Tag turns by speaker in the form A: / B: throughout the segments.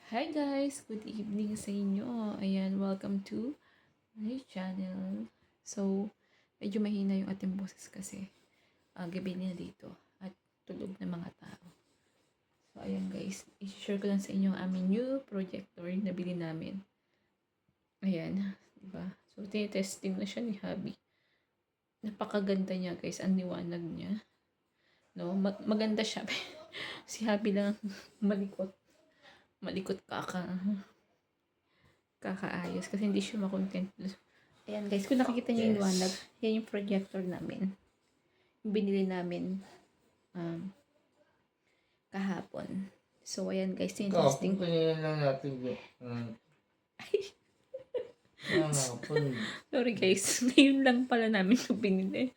A: Hi guys! Good evening sa inyo. Ayan, welcome to my channel. So, medyo mahina yung ating boses kasi gabi na dito at tulog ng mga tao. So, ayan guys, i-share ko lang sa inyo ang aming new projector na bili namin. Ayan, diba? So, tinitesting na siya ni Habi. Napakaganda niya guys, ang liwanag niya. No, maganda siya. Si Habi lang malikot kakaayos kasi hindi siya makontent. Ayan guys, kung nakikita niyo yung liwanag, yan yung projector namin. Yung binili namin kahapon. So ayan guys,
B: Kahapon
A: testing.
B: kanina lang natin yun. Kahapon.
A: Sorry guys, ngayon lang pala namin yung binili.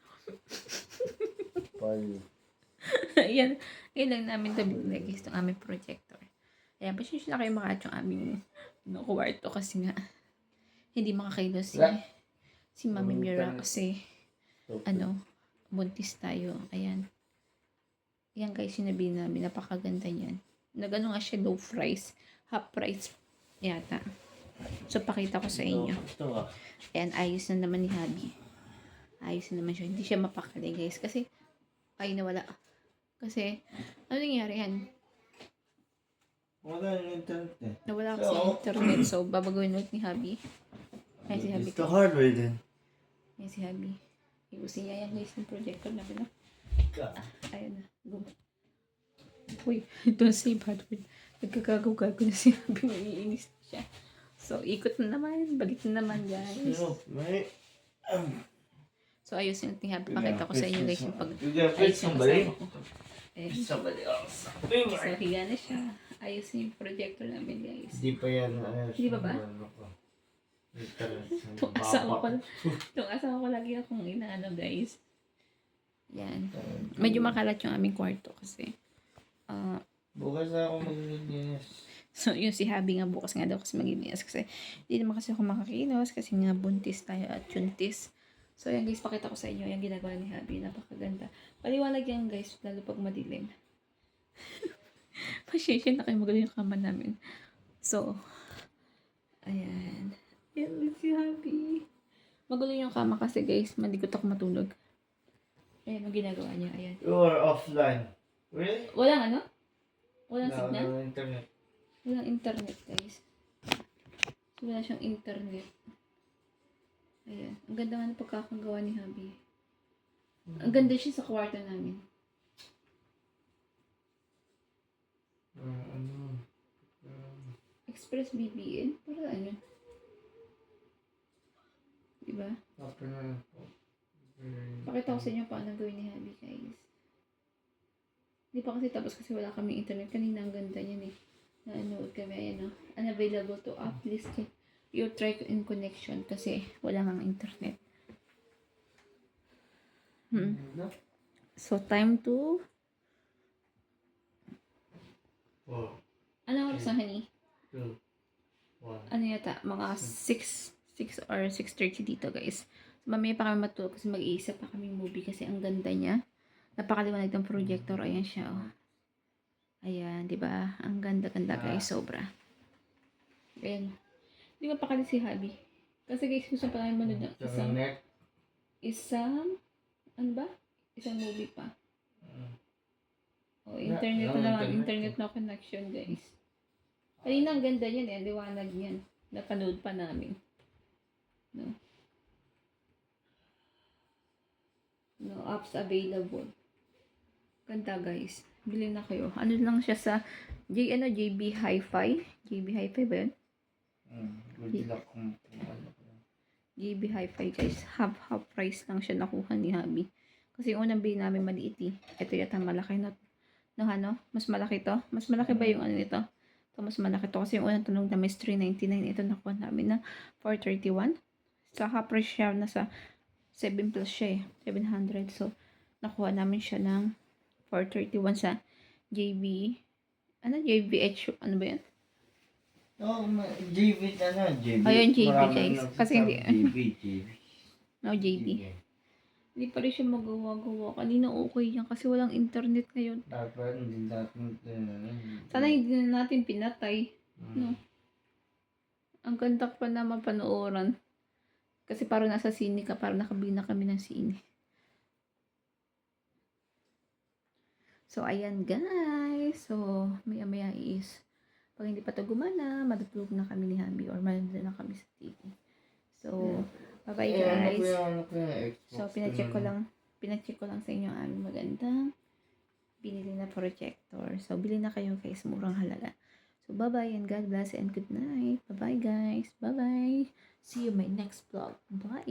A: Ayan, ngayon lang namin ito binili guys, itong aming projector. Ayan, pasensya na kayo makaat yung aming kwarto kasi nga hindi makakailos si Mami Mira kasi buntis tayo. Ayan. Ayan guys, sinabi namin, napakaganda niyan. Nagano nga siya, low price, half price yata. So, pakita ko sa inyo. Ayan, ayos na naman ni Habi. Ayos na naman siya. Hindi siya mapakali guys kasi ay nawala. Kasi, ano nangyari yan?
B: Wala yung internet eh.
A: Nawala kasi yung internet. So, babagawin ulit ni Habi. Ayan si Habi.
B: It's the hardware din.
A: Ayan si Habi. Iusin niya yan guys yung projector namin. Ayan na. Go. Uy, don't say bad word. Nagkagagaw-gago na si Habi. Naiinis na siya. So, ikot na naman. Balik na naman guys. So, ayos yung ting Habi. Pakita ko sa inyo guys yung pag ayos yung kasama ko. Ayan.
B: Somebody else.
A: So, higa na siya. Ayos yung projector namin guys.
B: Hindi pa yan.
A: Hindi pa ba? Itong asawa ko lagi akong inaano guys. Yan. Medyo makalat yung aming kwarto kasi.
B: Bukas na ako maglilinis.
A: So, yun si Habi nga bukas nga daw kasi maglilinis kasi hindi naman kasi ako makakilos kasi nga buntis tayo at yuntis. So, yan guys, pakita ko sa inyo yung ginagawa ni Habi. Napakaganda. Paliwanag yan guys, lalo pag madilim. Pasensya na kayo magaling yung kama namin. So, ayan. Ayan si Habi. Magulo yung kama kasi guys, malikot ako matulog. Ayan ang ginagawa niya. Ayan.
B: You are offline. Really?
A: Walang ano? Walang
B: No,
A: signal?
B: no internet.
A: Walang internet guys. So, wala siyang internet. Ayan. Ang ganda nga ng pagkakagawa ni Habi. Ang ganda siya sa kwarto namin. Express BBN? Para ano? Diba? Pakita ko sa inyo paano gawin ni Habi guys. Hindi pa kasi tapos kasi wala kaming internet. Kanina ang ganda niyan eh. Nanood kami. Ayan o. Unavailable to app. Please you try in connection kasi wala kang internet. So time to ano oras na honey?
B: 2, 1.
A: Ano yata? Mga 6 or 6:30 dito guys. So, mamaya pa kami matulog kasi mag-iisa pa kaming movie kasi ang ganda niya. Napakaliwanag ng projector. Ayan siya oh. Ayan, di ba? Ang ganda-ganda guys, sobra. Ayan. Hindi mapakali si Habi. Kasi guys, gusto pa namin manood ng isang ano ba? Isang movie pa. Oh, internet na naman. Internet na connection guys. Kanina ang ganda niyan eh. Liwanag niyan. Napanood pa namin. No? No apps available. Ganda guys. Bilhin na kayo. Ano lang siya sa JB Hi-Fi. JB Hi-Fi ba yun?
B: Good luck kung
A: JB Hi-Fi guys. Half price lang siya nakuha ni Habi. Kasi yung unang bili namin maliit eh. Ito yata malaki na. No, ano? Mas malaki to? Mas malaki ba yung ano nito? Ito mas malaki to. Kasi yung unang tunog namin is $399. Ito nakuha namin na $431. Sa half price siya nasa 7 plus siya eh. 700. So, nakuha namin siya ng 431 sa JB. Ano? JBH. Ano ba yan?
B: Oh, JB na JB.
A: Ayun, JB guys. Kasi hindi.
B: JB.
A: No, JB. Hindi pa rin siya magawa-gawa. Kanina okay yan kasi walang internet ngayon.
B: Dapat hindi natin
A: Sana hindi na natin pinatay. No? Ang ganda pa naman panooran. Kasi parang nasa sine ka, parang nakabina kami ng sine. So, ayan guys. So, maya-maya is, pag hindi pa ito gumana, matutulog na kami ni Habi or manonood na kami sa TV. So, bye-bye guys. So, pinacheck ko lang sa inyo ang aming magandang binili na projector. So, bili na kayo guys, murang halaga. So, bye-bye and God bless and good night. Bye-bye guys. Bye-bye. See you in my next vlog. Bye.